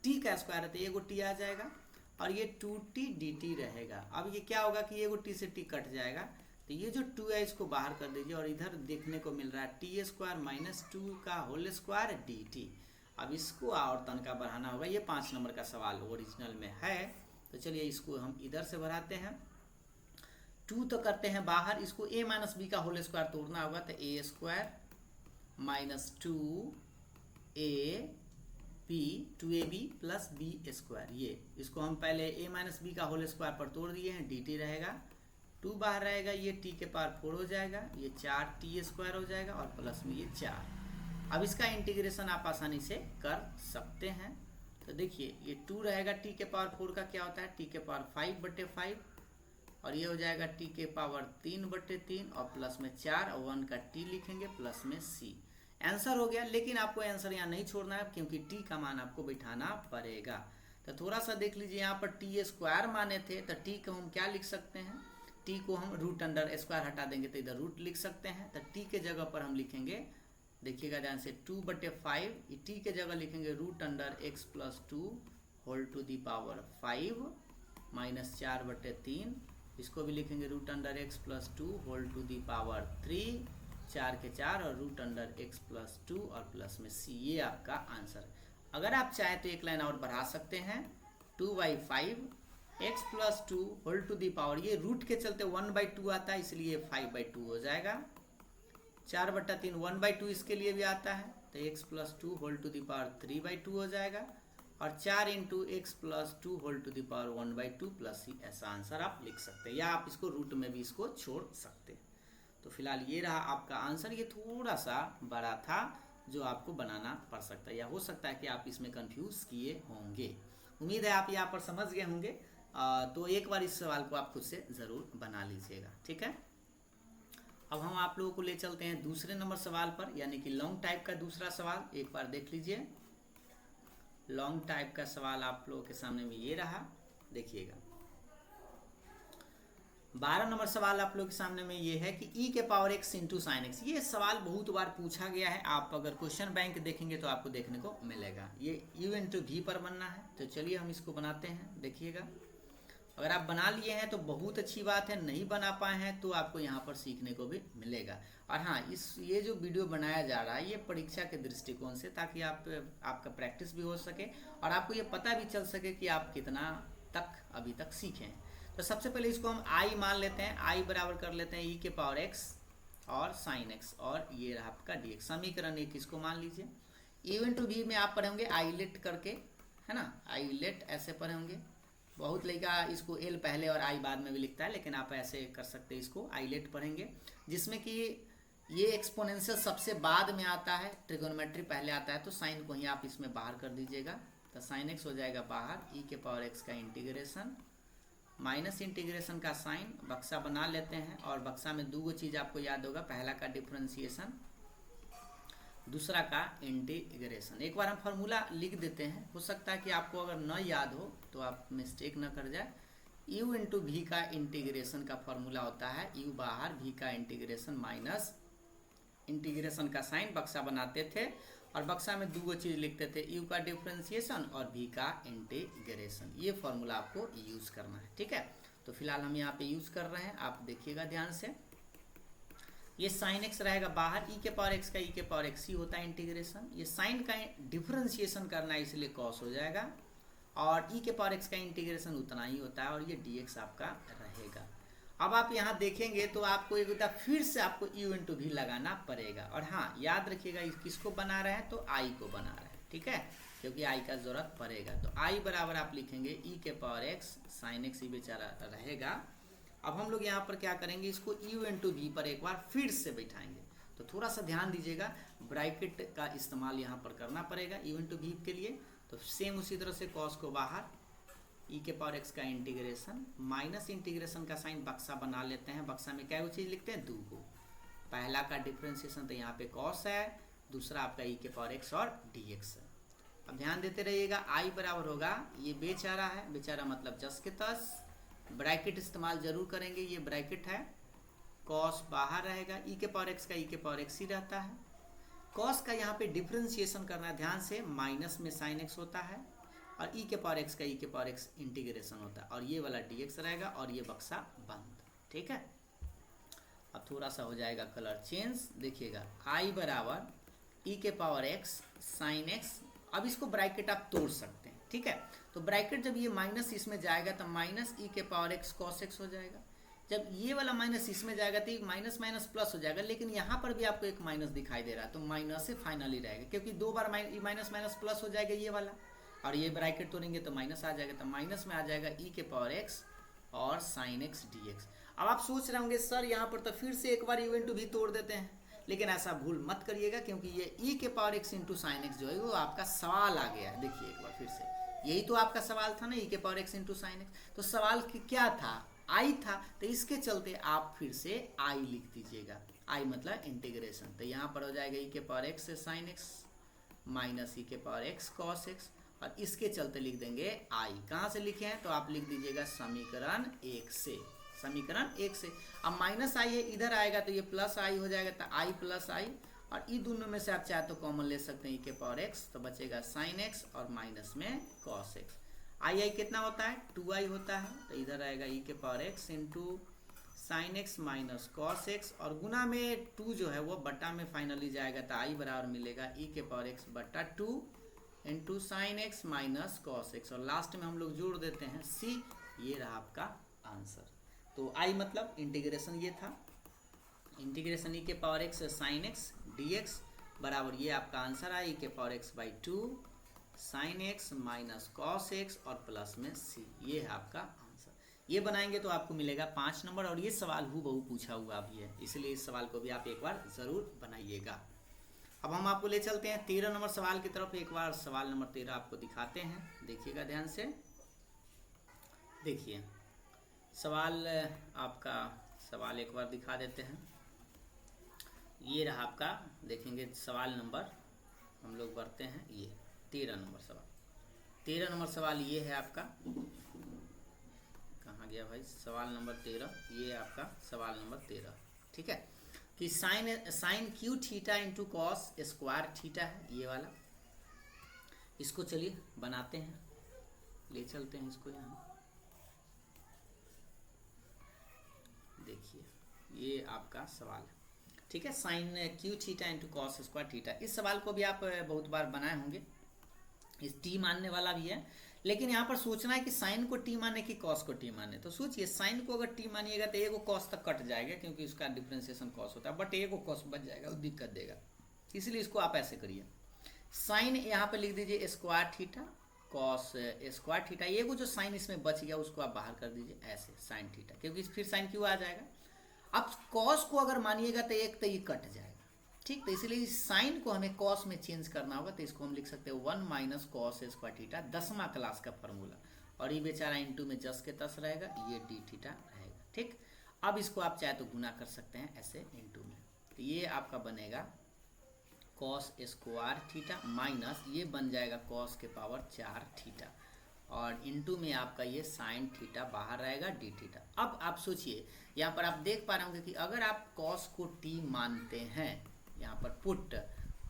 टी का स्क्वायर है तो एगो टी आ जाएगा और ये 2t dt रहेगा। अब ये क्या होगा कि एगो टी से टी कट जाएगा, तो ये जो 2 है इसको बाहर कर दीजिए और इधर देखने को मिल रहा है टी स्क्वायर माइनस 2 का होल स्क्वायर dt। अब इसको और तनका बढ़ाना होगा, ये 5 नंबर का सवाल ओरिजिनल में है। तो चलिए इसको हम इधर से बढ़ाते हैं। 2 तो करते हैं बाहर, इसको a माइनस बी का होल स्क्वायर तोड़ना होगा, तो a square minus 2a b 2ab plus b square. ये इसको हम पहले a माइनस बी का होल स्क्वायर पर तोड़ दिए हैं, dt रहेगा, 2 बाहर रहेगा, ये t के पावर 4 हो जाएगा, ये 4t स्क्वायर हो जाएगा और प्लस में ये 4। अब इसका इंटीग्रेशन आप आसानी से कर सकते हैं। तो देखिए ये 2 रहेगा, t के पावर 4 का क्या होता है, t के पावर 5/5, और ये हो जाएगा t के पावर 3/3 और प्लस में 4 और 1 का t लिखेंगे प्लस में c। आंसर हो गया, लेकिन आपको आंसर यहाँ नहीं छोड़ना है, क्योंकि t का मान आपको बैठाना पड़ेगा। तो थोड़ा सा देख लीजिए, यहाँ पर t स्क्वायर माने थे तो t को हम क्या लिख सकते हैं, t को हम रूट अंडर स्क्वायर हटा देंगे तो इधर रूट लिख सकते हैं। तो t के जगह पर हम लिखेंगे, देखिएगा ध्यान से, 2/5, t के जगह लिखेंगे root under x plus 2 whole to the power 5 minus 4/3, इसको भी लिखेंगे root under x plus 2 whole to the power 3, 4 के 4 और रूट अंडर x प्लस 2 और प्लस में c। ये आपका आंसर। अगर आप चाहें तो एक लाइन और बढ़ा सकते हैं, 2/5 x plus 2 whole to the power, ये रूट के चलते 1/2 आता है इसलिए 5/2 हो जाएगा, 4/3 1/2 इसके लिए भी आता है तो x plus 2 whole to the power 3/2 हो जाएगा, और 4 into x plus 2 whole to the power 1/2 plus c। ऐसा आंसर आप लिख सकते हैं, या आप इसको रूट में भी इसको छोड़ सकते हैं। तो फिलहाल ये रहा आपका आंसर। ये थोड़ा सा बड़ा था जो आपको बनाना पड़ सकता है, या हो सकता है कि आप इसमें कंफ्यूज किए होंगे। उम्मीद है आप यहाँ पर समझ गए होंगे। तो एक बार इस सवाल को आप खुद से ज़रूर बना लीजिएगा, ठीक है। अब हम आप लोगों को ले चलते हैं दूसरे नंबर सवाल पर, यानी कि लॉन्ग टाइप का दूसरा सवाल। एक बार देख लीजिए, लॉन्ग टाइप का सवाल आप लोगों के सामने में ये रहा, देखिएगा। 12 नंबर सवाल आप लोग के सामने में ये है कि e के power x into sine x. ये सवाल बहुत बार पूछा गया है, आप अगर क्वेश्चन बैंक देखेंगे तो आपको देखने को मिलेगा। ये u इंटू v पर बनना है, तो चलिए हम इसको बनाते हैं, देखिएगा। अगर आप बना लिए हैं तो बहुत अच्छी बात है, नहीं बना पाए हैं तो आपको यहाँ पर सीखने को भी मिलेगा। और हाँ, ये जो वीडियो बनाया जा रहा है ये परीक्षा के दृष्टिकोण से, ताकि आपका प्रैक्टिस भी हो सके और आपको ये पता भी चल सके कि आप कितना तक अभी तक सीखे हैं। तो सबसे पहले इसको हम i मान लेते हैं, i बराबर कर लेते हैं e के पावर x और साइन x, और ये रहा आपका dx। समीकरण एक इसको मान लीजिए। u इंटू v में आप पढ़े होंगे आईलेट करके, है ना, आईलेट ऐसे पढ़े होंगे। बहुत लड़का इसको l पहले और i बाद में भी लिखता है, लेकिन आप ऐसे कर सकते हैं, इसको आईलेट पढ़ेंगे, जिसमें कि ये एक्सपोनेंशियल सबसे बाद में आता है, ट्रिगोनोमेट्री पहले आता है, तो साइन को ही आप इसमें बाहर कर दीजिएगा। तो साइन x हो जाएगा बाहर, e के पावर x का इंटीग्रेशन माइनस इंटीग्रेशन का साइन, बक्सा बना लेते हैं। और बक्सा में दो चीज़ आपको याद होगा, पहला का डिफरेंशिएशन, दूसरा का इंटीग्रेशन। एक बार हम फार्मूला लिख देते हैं, हो सकता है कि आपको अगर न याद हो तो आप मिस्टेक न कर जाए। u इंटू वी का इंटीग्रेशन का फार्मूला होता है u बाहर, v का इंटीग्रेशन माइनस इंटीग्रेशन का साइन, बक्सा बनाते थे और बक्सा में दो चीज़ लिखते थे, u का डिफरेंशिएशन और v का इंटीग्रेशन। ये फॉर्मूला आपको यूज़ करना है, ठीक है। तो फिलहाल हम यहाँ पे यूज़ कर रहे हैं, आप देखिएगा ध्यान से। ये साइन x रहेगा बाहर, e के पावर x का e के पावर x ही होता है इंटीग्रेशन। ये साइन का डिफरेंशिएशन करना है, इसलिए कॉस हो जाएगा, और e के पावर x का इंटीग्रेशन उतना ही होता है, और ये dx आपका रहेगा। अब आप यहाँ देखेंगे तो आपको एक बार फिर से आपको u इंटू भी लगाना पड़ेगा। और हाँ, याद रखिएगा किसको बना रहे हैं, तो i को बना रहे हैं, ठीक है, क्योंकि i का जरूरत पड़ेगा। तो i बराबर आप लिखेंगे e के पावर x साइन x, ही बेचारा रहेगा। अब हम लोग यहाँ पर क्या करेंगे, इसको u इंटू v पर एक बार फिर से बैठाएंगे। तो थोड़ा सा ध्यान दीजिएगा, ब्रैकेट का इस्तेमाल यहाँ पर करना पड़ेगा u इंटू v के लिए। तो सेम उसी तरह से कॉस को बाहर, e के पावर x का इंटीग्रेशन माइनस इंटीग्रेशन का साइन, बक्सा बना लेते हैं। बक्सा में क्या वो चीज़ लिखते हैं, दो को, पहला का डिफरेंशिएशन तो यहाँ पे कॉस है, दूसरा आपका e के पावर x और dx है। अब ध्यान देते रहिएगा, i बराबर होगा, ये बेचारा है, बेचारा मतलब जस के तस, ब्रैकेट इस्तेमाल जरूर करेंगे, ये ब्रैकेट है, कॉस बाहर रहेगा, e के पावर x का e के पावर x ही रहता है। कॉस का यहाँ पे डिफरेंशिएशन करना ध्यान से, माइनस में साइन x होता है, और e के पावर x का e के पावर x इंटीग्रेशन होता है, और ये वाला dx रहेगा, और ये बक्सा बंद, ठीक है। अब थोड़ा सा हो जाएगा कलर चेंज, देखिएगा i बराबर e के पावर x साइन x। अब इसको ब्रैकेट आप तोड़ सकते हैं, ठीक है। तो ब्रैकेट जब ये माइनस इसमें जाएगा तो माइनस e के पावर x कॉस x हो जाएगा। जब ये वाला माइनस इसमें जाएगा तो माइनस माइनस प्लस हो जाएगा, लेकिन यहाँ पर भी आपको एक माइनस दिखाई दे रहा है, तो माइनस से फाइनली रहेगा, क्योंकि दो बार माइनस माइनस प्लस हो जाएगा ये वाला, और ये ब्रैकेट तोड़ेंगे तो माइनस आ जाएगा, तो माइनस में आ जाएगा e के पावर x और साइन x dx। अब आप सोच रहे होंगे सर यहाँ पर तो फिर से एक बार u इंटू भी तोड़ देते हैं, लेकिन ऐसा भूल मत करिएगा, क्योंकि ये e के power x into sine x जो है वो आपका सवाल आ गया है। देखिए एक बार फिर से, यही तो आपका सवाल था ना, e के power x into sine x। तो सवाल क्या था, i था, तो इसके चलते आप फिर से i लिख दीजिएगा, i मतलब इंटीग्रेशन। तो यहाँ पर हो जाएगा e के पावर x से साइन x माइनस e के पावर x कॉस x, और इसके चलते लिख देंगे i। कहाँ से लिखे हैं, तो आप लिख दीजिएगा समीकरण 1 से, समीकरण 1 से। अब माइनस i है, इधर आएगा तो ये प्लस i हो जाएगा, तो i प्लस i, और ई दोनों में से आप चाहे तो कॉमन ले सकते हैं, e के पावर x, तो बचेगा साइन x और माइनस में कॉस x। i कितना होता है, 2i होता है, तो इधर आएगा e के power x into sine x minus cos x, और गुना में 2 जो है वो बटा में फाइनली जाएगा, तो i बराबर मिलेगा e के पावर x बटा 2 into sine x minus cos x, और लास्ट में हम लोग जोड़ देते हैं c। ये रहा आपका आंसर। तो i मतलब इंटीग्रेशन ये था, इंटीग्रेशन e के power x sine x dx बराबर ये आपका आंसर है, e के power x by 2 sine x minus cos x और प्लस में c। ये है आपका आंसर। ये बनाएंगे तो आपको मिलेगा 5 नंबर, और ये सवाल हूबहू पूछा हुआ भी है, इसलिए इस सवाल को भी आप एक बार ज़रूर बनाइएगा। अब हम आपको ले चलते हैं 13 नंबर सवाल की तरफ। एक बार सवाल नंबर 13 आपको दिखाते हैं, देखिएगा ध्यान से। देखिए सवाल आपका, सवाल एक बार दिखा देते हैं। ये रहा आपका, देखेंगे सवाल नंबर, हम लोग बढ़ते हैं। ये 13 नंबर सवाल, 13 नंबर सवाल ये है आपका। कहाँ गया भाई सवाल नंबर 13? ये आपका सवाल नंबर 13, ठीक है। कि sine cube theta into cos square theta है ये वाला। इसको चलिए बनाते हैं, ले चलते हैं इसको यहाँ। देखिए ये आपका सवाल है, ठीक है। Sine cube theta into cos square theta, इस सवाल को भी आप बहुत बार बनाए होंगे। इस टी मानने वाला भी है, लेकिन यहाँ पर सोचना है कि साइन को टी माने कि कॉस को टी माने। तो सोचिए साइन को अगर टी मानिएगा तो एक कॉस तक कट जाएगा, क्योंकि उसका डिफ्रेंसिएशन कॉस होता है, बट एक कॉस बच जाएगा, वो दिक्कत देगा। इसलिए इसको आप ऐसे करिए, साइन यहाँ पे लिख दीजिए square theta cos square theta. ये जो साइन इसमें बच गया उसको आप बाहर कर दीजिए ऐसे साइन थीटा, क्योंकि फिर साइन क्यू आ जाएगा। अब कॉस को अगर मानिएगा तो एक तो ये कट जाएगा, ठीक। तो इसलिए इस साइन को हमें कॉस में चेंज करना होगा, तो इसको हम लिख सकते हैं 1 माइनस कॉस स्क्वायर थीटा, 10वां क्लास का फॉर्मूला। और ये बेचारा इंटू में जस के तस रहेगा, ये डी थीटा रहेगा, ठीक। अब इसको आप चाहे तो गुना कर सकते हैं ऐसे इंटू में, तो ये आपका बनेगा कॉस स्क्वायर थीटा माइनस ये बन जाएगा कॉस के पावर 4 थीटा, और इंटू में आपका ये साइन थीटा बाहर रहेगा डी थीटा। अब आप सोचिए यहाँ पर आप देख पा रहे होंगे कि अगर आप कॉस को टी मानते हैं, यहाँ पर पुट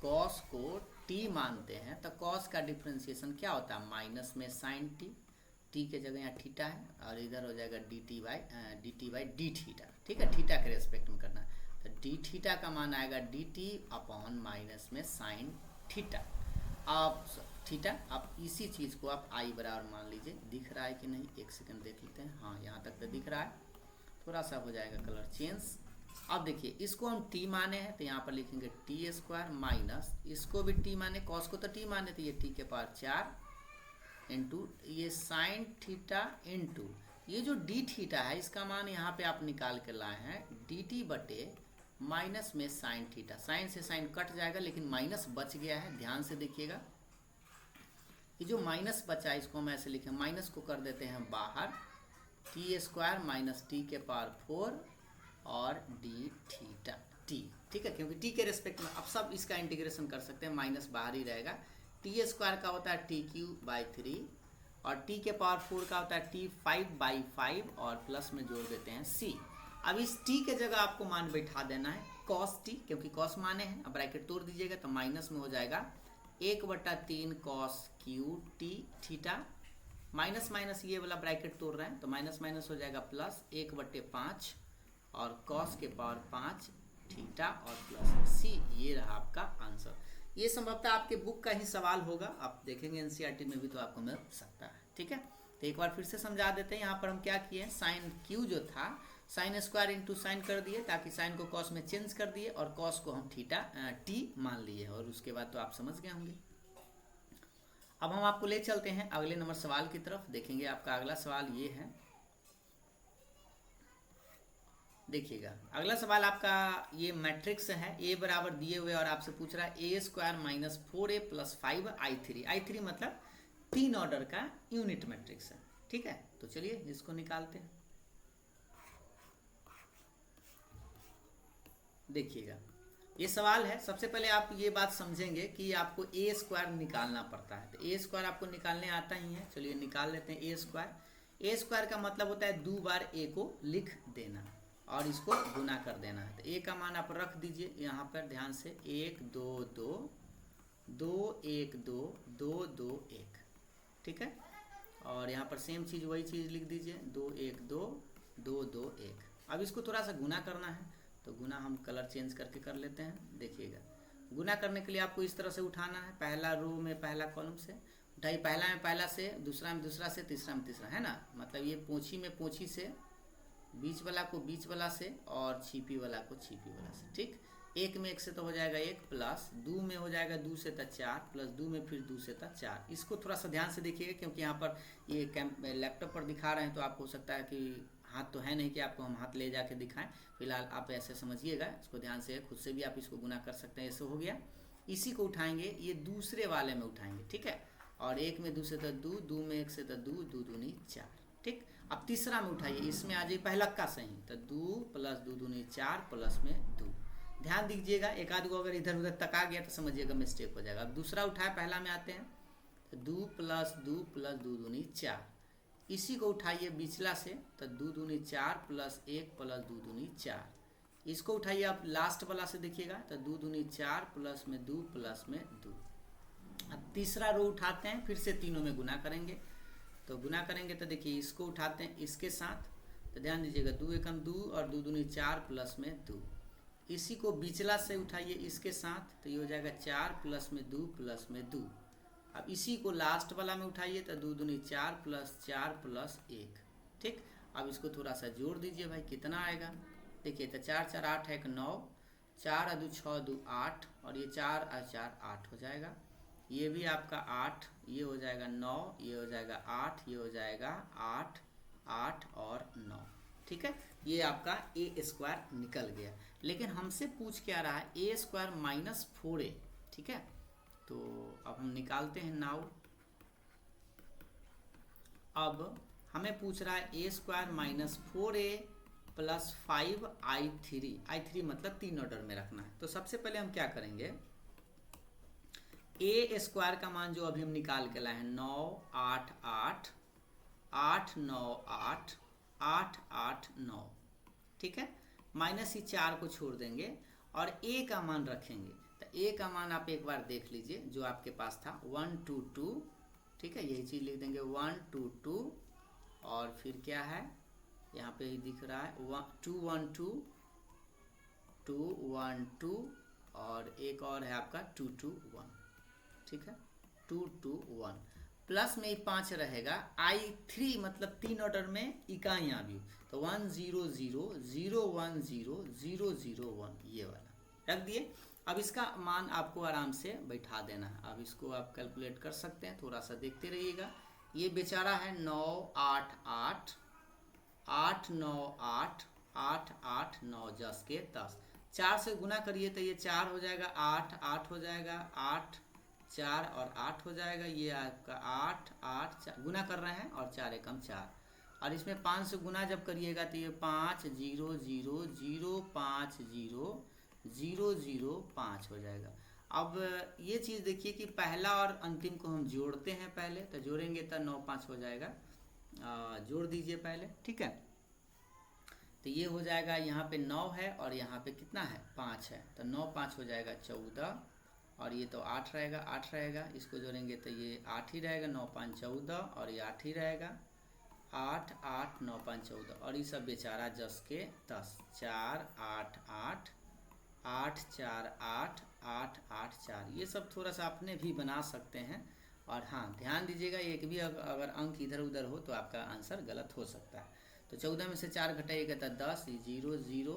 कॉस को टी मानते हैं, तो कॉस का डिफ्रेंसिएशन क्या होता है, माइनस में साइन टी, टी के जगह यहाँ थीटा है, और इधर हो जाएगा D T by D theta, ठीक है। थीटा के रेस्पेक्ट में करना है, तो डी थीटा का मान आएगा डी टी अपॉन माइनस में साइन थीटा। आप थीटा, आप इसी चीज़ को आप आई बराबर मान लीजिए। दिख रहा है कि नहीं, एक सेकंड देख लेते हैं। हाँ यहाँ तक तो दिख रहा है, थोड़ा सा हो जाएगा कलर चेंज। अब देखिए इसको हम टी माने हैं, तो यहाँ पर लिखेंगे टी स्क्वायर माइनस इसको भी टी माने, कॉस को तो टी माने, तो ये टी के पावर 4 इंटू ये साइन थीटा इंटू ये जो डी थीटा है, इसका मान यहाँ पे आप निकाल के लाए हैं डी टी बटे माइनस में साइन थीटा। साइन से साइन कट जाएगा, लेकिन माइनस बच गया है, ध्यान से देखिएगा। ये जो माइनस बचा है इसको हम ऐसे लिखें, माइनस को कर देते हैं बाहर, टी स्क्वायर माइनस टी के पावर 4 और डी थीटा टी, ठीक है। क्योंकि टी के रेस्पेक्ट में अब सब इसका इंटीग्रेशन कर सकते हैं, माइनस बाहर ही रहेगा। टी स्क्वायर का होता है टी क्यू बाई 3, और टी के पावर 4 का होता है टी 5/5, और प्लस में जोड़ देते हैं सी। अब इस टी के जगह आपको मान बैठा देना है कॉस टी, क्योंकि कॉस माने हैं। अब ब्रैकेट तोड़ दीजिएगा तो माइनस में हो जाएगा 1/3 cos Q T theta, minus minus ये वाला ब्रैकेट तोड़ रहे हैं तो माइनस माइनस हो जाएगा प्लस 1/5 और कॉस के पावर 5 थीटा और प्लस सी। ये रहा आपका आंसर। ये संभवतः आपके बुक का ही सवाल होगा, आप देखेंगे एनसीईआरटी में भी तो आपको मिल सकता है, ठीक है। तो एक बार फिर से समझा देते हैं। यहाँ पर हम क्या किए, साइन क्यू जो था साइन स्क्वायर इंटू साइन कर दिए, ताकि साइन को कॉस में चेंज कर दिए, और कॉस को हम थीटा टी मान लिए, और उसके बाद तो आप समझ गए होंगे। अब हम आपको ले चलते हैं अगले नंबर सवाल की तरफ। देखेंगे आपका अगला सवाल ये है, देखिएगा अगला सवाल आपका ये मैट्रिक्स है, ए बराबर दिए हुए और आपसे पूछ रहा है ए square minus 4a plus 5i3। i3 मतलब 3 ऑर्डर का यूनिट मैट्रिक्स है, ठीक है। तो चलिए इसको निकालते हैं। देखिएगा ये सवाल है, सबसे पहले आप ये बात समझेंगे कि आपको ए स्क्वायर निकालना पड़ता है। तो ए स्क्वायर आपको निकालने आता ही है, चलिए निकाल लेते हैं ए स्क्वायर। ए स्क्वायर का मतलब होता है 2 बार ए को लिख देना और इसको गुना कर देना है। तो ए का मान आप रख दीजिए यहाँ पर ध्यान से, 1 2 2 2 1 2 2 2 1, ठीक है। और यहाँ पर सेम चीज़ वही चीज़ लिख दीजिए, 2 1 2 2 2 1। अब इसको थोड़ा सा गुना करना है, तो गुना हम कलर चेंज करके कर लेते हैं। देखिएगा गुना करने के लिए आपको इस तरह से उठाना है, पहला रो में पहला कॉलम से उठाइए, पहला में पहला से, दूसरा में दूसरा से, तीसरा में तीसरा, है ना। मतलब ये पोंछी में पोंछी से, बीच वाला को बीच वाला से, और छिपी वाला को छिपी वाला से, ठीक। 1 में 1 से तो हो जाएगा 1, प्लस 2 में हो जाएगा 2 से तक 4, प्लस 2 में फिर 2 से तक 4। इसको थोड़ा सा ध्यान से देखिएगा, क्योंकि यहाँ पर ये लैपटॉप पर दिखा रहे हैं, तो आपको हो सकता है कि हाथ तो है नहीं कि आपको हम हाथ ले जाके दिखाएं। फिलहाल आप ऐसे समझिएगा, इसको ध्यान से, खुद से भी आप इसको गुना कर सकते हैं। ऐसे हो गया, इसी को उठाएंगे, ये दूसरे वाले में उठाएंगे, ठीक है। और एक में 2 से तो 2, 2 में 1 से तो 2, 2 दूनी 4, ठीक। अब तीसरा में उठाइए, इसमें आ जाइए पहला का सही, तो 2 + 2 दूनी 4 प्लस में 2। ध्यान दीजिएगा, एक आध को अगर इधर उधर तका गया तो समझिएगा मिस्टेक हो जाएगा। अब दूसरा उठाए, पहला में आते हैं, तो 2 + 2 + 2 दूनी 4। इसी को उठाइए बीचला से, तो 2 दूनी 4 प्लस 1 + 2 दूनी 4। इसको उठाइए आप लास्ट वाला से देखिएगा, तो 2 दूनी 4 प्लस में 2 प्लस में 2। अब तीसरा रो उठाते हैं, फिर से तीनों में गुना करेंगे, तो गुना करेंगे तो देखिए इसको उठाते हैं इसके साथ, तो ध्यान दीजिएगा 2 एकम 2 और 2 दूनी 4 प्लस में 2। इसी को बीचला से उठाइए इसके साथ, तो ये हो जाएगा 4 प्लस में 2 प्लस में 2। अब इसी को लास्ट वाला में उठाइए, तो 2 दूनी 4 प्लस 4 प्लस 1, ठीक। अब इसको थोड़ा सा जोड़ दीजिए भाई, कितना आएगा देखिए, तो 4 4 8 1 9, 4 2 6 2 8, और ये 4 और 4 8 हो जाएगा। ये भी आपका 8, ये हो जाएगा 9, ये हो जाएगा 8, ये हो जाएगा 8 8 और 9, ठीक है। ये आपका a² निकल गया। लेकिन हमसे पूछ क्या रहा है, a² - 4a, ठीक है। तो अब हम निकालते हैं नाउ। अब हमें पूछ रहा है a² - 4a + 5i3, i3 मतलब 3 ऑर्डर में रखना है। तो सबसे पहले हम क्या करेंगे, a² का मान जो अभी हम निकाल के लाए हैं 9 8 8 8 9 8 8 8 9, ठीक है। माइनस ही 4 को छोड़ देंगे और a का मान रखेंगे, तो a का मान आप एक बार देख लीजिए जो आपके पास था 1 2 2, ठीक है। यही चीज़ लिख देंगे 1 2 2, और फिर क्या है यहाँ पे दिख रहा है 2 1 2 2 1 2, और एक और है आपका 2 2 1, ठीक है। 2 2 1 प्लस में 5 रहेगा, i3 मतलब 3 ऑर्डर में इकाइयाँ भी, तो 1 0 0 0 1 0 0 0 1, ये वाला रख दिए। अब इसका मान आपको आराम से बैठा देना है। अब इसको आप कैलकुलेट कर सकते हैं, थोड़ा सा देखते रहिएगा। ये बेचारा है 9 8 8 8 9 8 8 8 9 10 के 10, 4 से गुना करिए तो ये 4 हो जाएगा, 8 8 हो जाएगा, 8 4 और 8 हो जाएगा। ये आपका 8 8 4 गुना कर रहे हैं, और 4 एकम 4, और इसमें 5 से गुना जब करिएगा तो ये 5 0 0 0 5 0 0 0 5 हो जाएगा। अब ये चीज़ देखिए कि पहला और अंतिम को हम जोड़ते हैं पहले, तो जोड़ेंगे तो 9 5 हो जाएगा, जोड़ दीजिए पहले, ठीक है। तो ये हो जाएगा, यहाँ पे 9 है और यहाँ पे कितना है 5 है, तो 9 5 हो जाएगा 14, और ये तो 8 रहेगा 8 रहेगा, इसको जोड़ेंगे तो ये 8 ही रहेगा, 9 5 14, और ये 8 ही रहेगा, 8 8 9 5 14, और ये सब बेचारा 10 के 10, 4 8 8 8 4 8 8 8 4, ये सब थोड़ा सा अपने भी बना सकते हैं। और हाँ ध्यान दीजिएगा, एक भी अगर अंक इधर उधर हो तो आपका आंसर गलत हो सकता है। तो 14 में से 4 घटाइएगा तो 10, 0 0,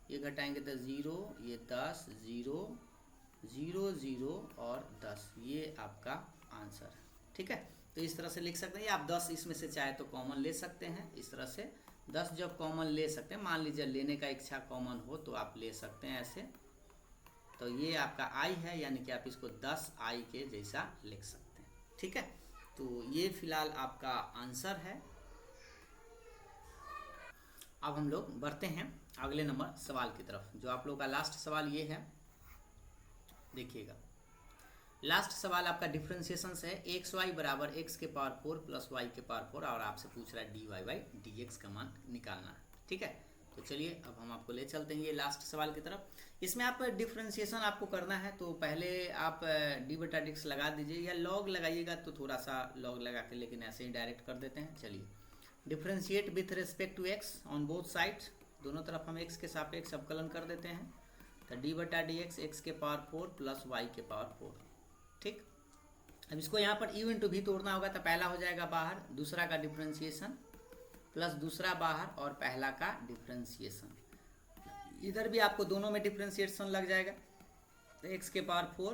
ये घटाएंगे तो 0, ये 10 0 0 0 और 10, ये आपका आंसर है, ठीक है। तो इस तरह से लिख सकते हैं। आप 10 इसमें से चाहे तो कॉमन ले सकते हैं, इस तरह से 10 जब कॉमन ले सकते हैं, मान लीजिए लेने का इच्छा कॉमन हो तो आप ले सकते हैं ऐसे। तो ये आपका i है, यानी कि आप इसको 10i के जैसा लिख सकते हैं, ठीक है। तो ये फिलहाल आपका आंसर है। अब हम लोग बढ़ते हैं अगले नंबर सवाल की तरफ, जो आप लोगों का लास्ट सवाल ये है, देखिएगा। लास्ट सवाल आपका डिफरेंशिएशन से है, xy बराबर x के पावर 4 प्लस y के पावर 4, और आपसे पूछ रहा है dy dx का मान निकालना है, ठीक है। तो चलिए अब हम आपको ले चलते हैं ये लास्ट सवाल की तरफ। इसमें आप डिफरेंशिएशन आपको करना है, तो पहले आप d/dx लगा दीजिए, या लॉग लगाइएगा तो थोड़ा सा लॉग लगा के, लेकिन ऐसे ही डायरेक्ट कर देते हैं। चलिए, differentiate with respect to x on both sides, दोनों तरफ हम x के सापेक्ष अवकलन कर देते हैं। तो d/dx x के पावर 4 प्लस y के पावर 4, ठीक। अब इसको यहाँ पर u इंटू भी तोड़ना होगा, तो पहला हो जाएगा बाहर, दूसरा का डिफरेंशिएशन प्लस दूसरा बाहर, और पहला का डिफरेंशिएशन। इधर भी आपको दोनों में डिफरेंशिएशन लग जाएगा, तो x के पावर 4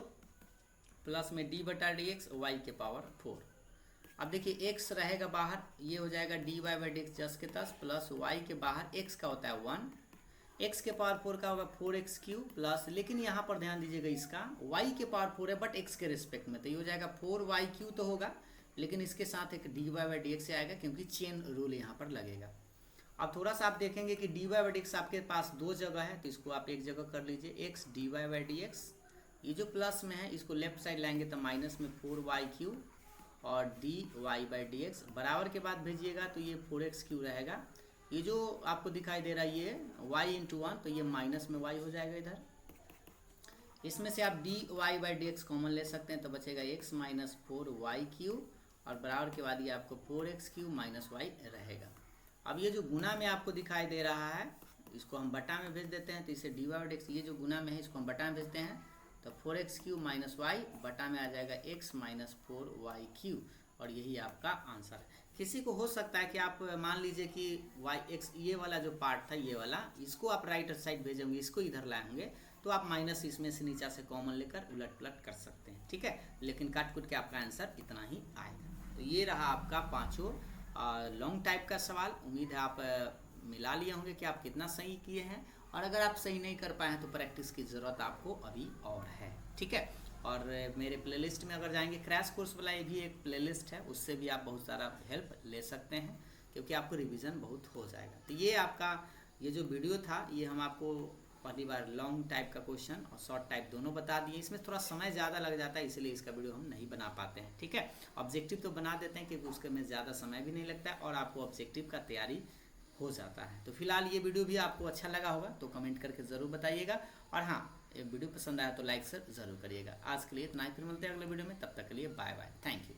प्लस में d/dx y के पावर 4। अब देखिए x रहेगा बाहर, ये हो जाएगा dy/dx 10 के 10 प्लस y के बाहर x का होता है 1, x के पावर 4 का होगा 4x³ प्लस, लेकिन यहाँ पर ध्यान दीजिएगा इसका y के पावर 4 है बट x के रिस्पेक्ट में, तो ये हो जाएगा 4y³ तो होगा, लेकिन इसके साथ एक dy/dx से आएगा क्योंकि चेन रूल यहाँ पर लगेगा। अब थोड़ा सा आप देखेंगे कि dy/dx आपके पास दो जगह है, तो इसको आप एक जगह कर लीजिए x dy/dx, ये जो प्लस में है इसको लेफ्ट साइड लाएंगे तो माइनस में 4y³ और dy/dx बराबर के बाद भेजिएगा तो ये 4x³ रहेगा। ये जो आपको दिखाई दे रहा है ये y × 1, तो ये माइनस में y हो जाएगा इधर। इसमें से आप dy/dx कॉमन ले सकते हैं तो बचेगा x - 4y³ और बराबर के बाद ये आपको 4x³ - y रहेगा। अब ये जो गुना में आपको दिखाई दे रहा है इसको हम बटा में भेज देते हैं, तो इसे dy/dx ये जो गुना में है इसको हम बटा में भेजते हैं तो 4x³ - y बटा में आ जाएगा x - 4y³ और यही आपका आंसर है। किसी को हो सकता है कि आप मान लीजिए कि x ये वाला जो पार्ट था ये वाला, इसको आप राइट साइड भेजेंगे, इसको इधर लाएंगे तो आप माइनस इसमें से नीचे से कॉमन लेकर उलट पलट कर सकते हैं, ठीक है। लेकिन काट कुट के आपका आंसर इतना ही आएगा। तो ये रहा आपका पांचों लॉन्ग टाइप का सवाल। उम्मीद है आप मिला लिए होंगे कि आप कितना सही किए हैं, और अगर आप सही नहीं कर पाए हैं तो प्रैक्टिस की ज़रूरत आपको अभी और है, ठीक है। और मेरे प्लेलिस्ट में अगर जाएंगे क्रैश कोर्स वाला ये भी एक प्लेलिस्ट है, उससे भी आप बहुत सारा हेल्प ले सकते हैं क्योंकि आपको रिवीजन बहुत हो जाएगा। तो ये आपका ये जो वीडियो था ये हम आपको पहली बार लॉन्ग टाइप का क्वेश्चन और शॉर्ट टाइप दोनों बता दिए। इसमें थोड़ा समय ज़्यादा लग जाता है इसलिए इसका वीडियो हम नहीं बना पाते हैं, ठीक है। ऑब्जेक्टिव तो बना देते हैं क्योंकि उसके में ज़्यादा समय भी नहीं लगता है और आपको ऑब्जेक्टिव का तैयारी हो जाता है। तो फिलहाल ये वीडियो भी आपको अच्छा लगा होगा तो कमेंट करके ज़रूर बताइएगा, और हाँ वीडियो पसंद आया तो लाइक ज़रूर करिएगा। आज के लिए इतना ही, फिर मिलते हैं अगले वीडियो में, तब तक के लिए बाय बाय, थैंक यू।